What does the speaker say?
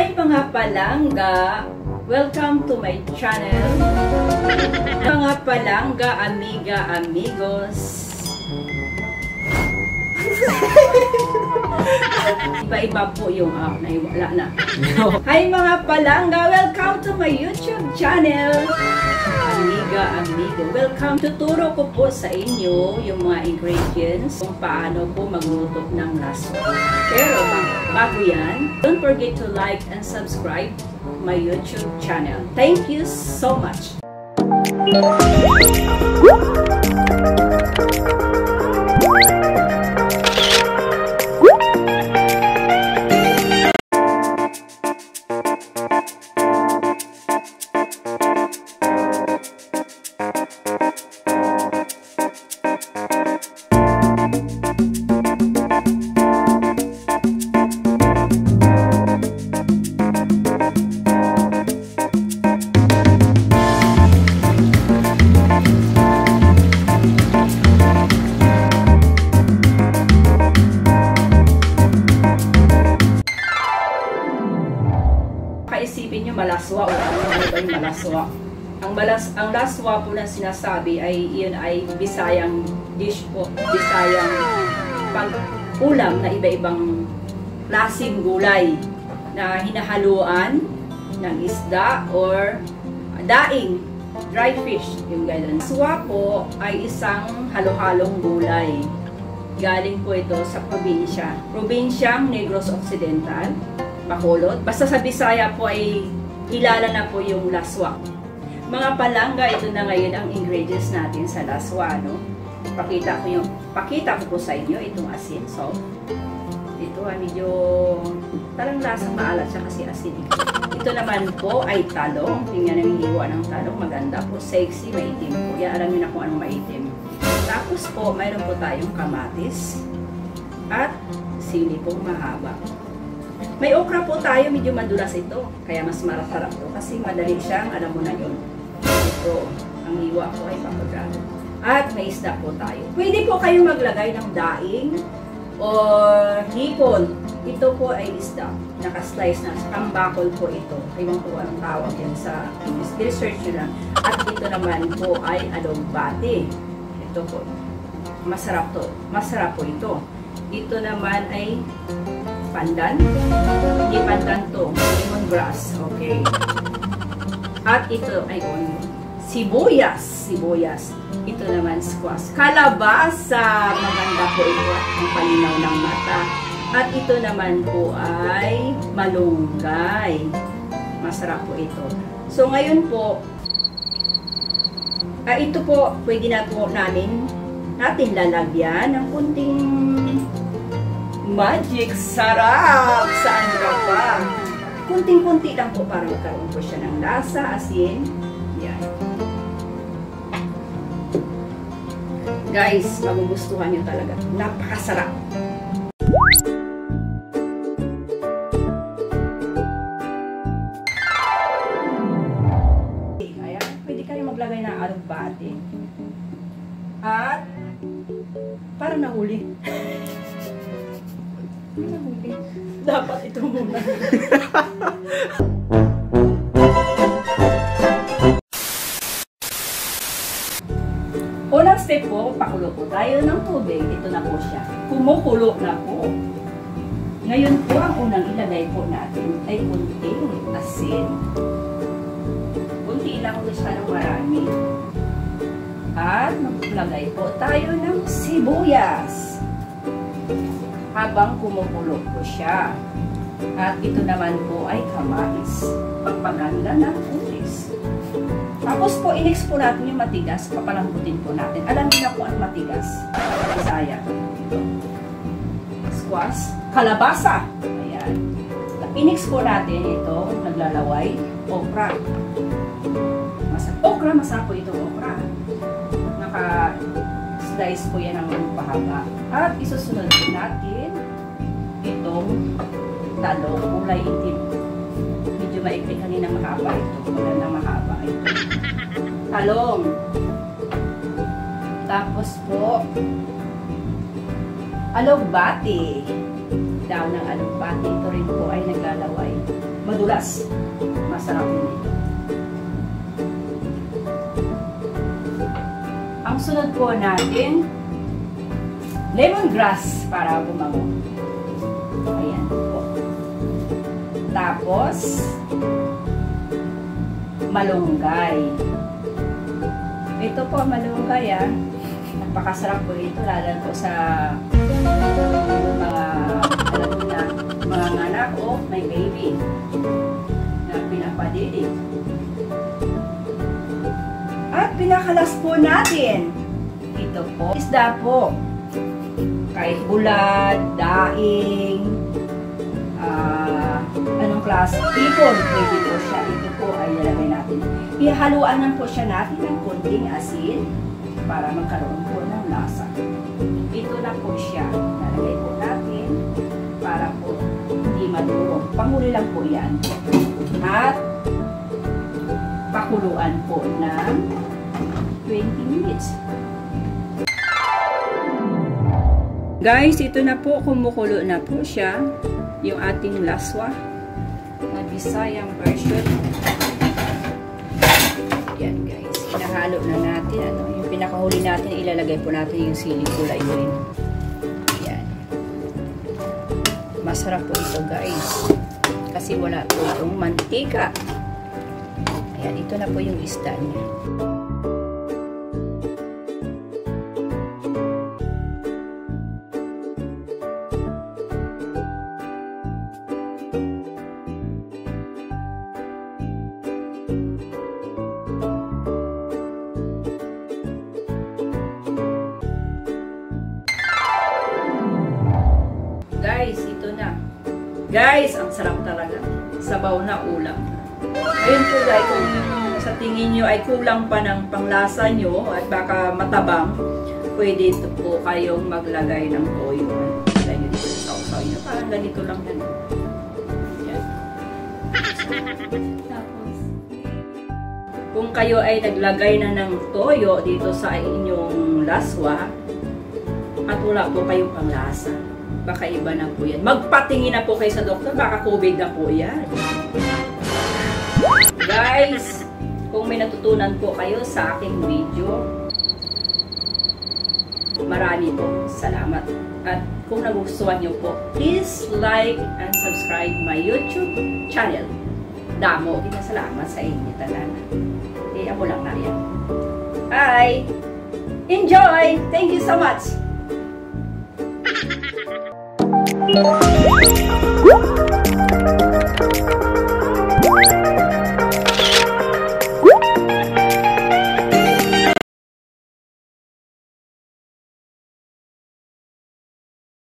Hi mga palangga! Welcome to my channel. Mga palangga, amiga, amigos. Iba-iba po yung wala na. Hi mga palangga! Welcome to my YouTube channel. Amiga, amigo. Welcome. Tuturo ko po sa inyo yung mga ingredients kung paano po magluto ng laswa. Pero bago yan, don't forget to like and subscribe my YouTube channel. Thank you so much. Isipin nyo malaswa o ano ba yung malaswa. Ang laswa po na sinasabi ay yun ay Bisayang dish po, Bisayang pag-ulam na iba-ibang klaseng gulay na hinahaluan ng isda or daing, dry fish, yung ganun. Laswa po ay isang halo-halong gulay. Galing po ito sa probinsyang Negros Occidental, Bacolod. Basta sa Bisaya po ay kilala na po yung laswa. Mga palangga, ito na ngayon ang ingredients natin sa laswa, no? Pakita ko po sa inyo itong asin, salt. Ito ay medyo talang lasang maalat siya kasi asin. Ito naman po ay talong. Tingnan ang hiwa ng talong, maganda po, sexy, maitim po. Yan, alam niyo na kung anong maitim. Tapos po, mayroon po tayong kamatis at sili pong mahaba. May okra po tayo, medyo madulas ito. Kaya mas marap-harap to kasi madali siyang, alam mo na yun. Ito, ang hiwa ko ay papagrado. At may isda po tayo. Pwede po kayo maglagay ng daing o hipon. Ito po ay isda. Naka-slice na. Kambakol po ito. Ewan po anong tawag yan sa research nyo lang. At ito naman po ay alugbati. Ito po. Masarap to. Masarap po ito. Ito naman ay pandan. Hindi pandan to. Lemongrass. Okay. At ito ay sibuyas. Sibuyas. Ito naman squash. Kalabasa. Maganda po ito. Ang palinaw ng mata. At ito naman po ay malunggay. Masarap po ito. So ngayon po, ito po, pwede na po natin lalagyan ng kunting magic sarap. Saan ka pa? Kunting-kunti lang po para magkaroon po siya ng lasa, asin. Yan. Guys, magugustuhan nyo talaga. Napakasarap. Ayan, pwede kayo maglagay ng alugbati. At parang nahuli. Dapat ito muna. Unang step po, pakulo po tayo ng tubig. Ito na po siya. Kumukulo na po. Ngayon po, ang unang ilagay po natin ay kunting asin. Kunti lang ulit siya ng marami. At maglagay po tayo ng sibuyas. Habang kumukulo po siya. At ito naman po ay kamatis. Pagpaganda ng pulis. Tapos po, i-mix po natin yung matigas. Papalambutin po natin. Alam niyo na kung ano matigas. Bisaya. Squash. Kalabasa. Ayan. I-mix po natin ito. Naglalaway. Okra. Okra, masarap po itong okra. Naka-slice po yan ng pahaba. At isusunod po natin itong talong, kulay itim. Medyo maikli kanina mahaba ito. Kulay na mahaba ito. Talong. Tapos po, alugbati. Daw ng alugbati. Ito rin po ay naglalaway. madulas. Masarap din ito. Ang sunod po natin, lemongrass para bumango. Ayan po. Tapos, malunggay. Ito po, malunggay napakasarap po ito, lalo po sa mga, alam mo na, mga anak o may baby na pinapadidig. At pinakalas po natin, ito po, isda po. Kahit bulad, daing, anong klase, ipon, pwede po siya. Ito po ay lalagay natin. Ihaluan lang po siya natin ng konting asin para magkaroon po ng lasa. Ito na po siya. Lalagay po natin para po hindi madurog. Panghuli lang po yan. At pakuluan po ng 20 minutes. Guys, ito na po, kumukulo na po siya. Yung ating laswa na Bisayang version. Yan guys, hinahalo na natin. Yung pinakahuli natin, ilalagay po natin yung siling kulay green. Yan. Masarap po ito guys. Kasi wala po itong mantika. Ayan, ito na po yung isda niya. Guys, ito na. Guys, ang sarap talaga. Sabaw na ulam. Ayun po guys, kung sa tingin nyo ay kulang pa ng panglasa nyo at baka matabang, pwede ito po kayong maglagay ng toyo. Lagay nyo dito sa sausaw nyo. Parang ganito lang yan. Yan. Tapos, kung kayo ay naglagay na ng toyo dito sa inyong laswa at wala po kayong panglasa, baka iba na po yan. Magpatingin na po kayo sa doktor, baka COVID na po yan. Guys, kung may natutunan po kayo sa aking video, marami po salamat. At kung nagustuhan nyo po, please like and subscribe my YouTube channel. Damo, salamat sa inyo talaga. Ako lang na yan. Bye! Enjoy! Thank you so much! Woo!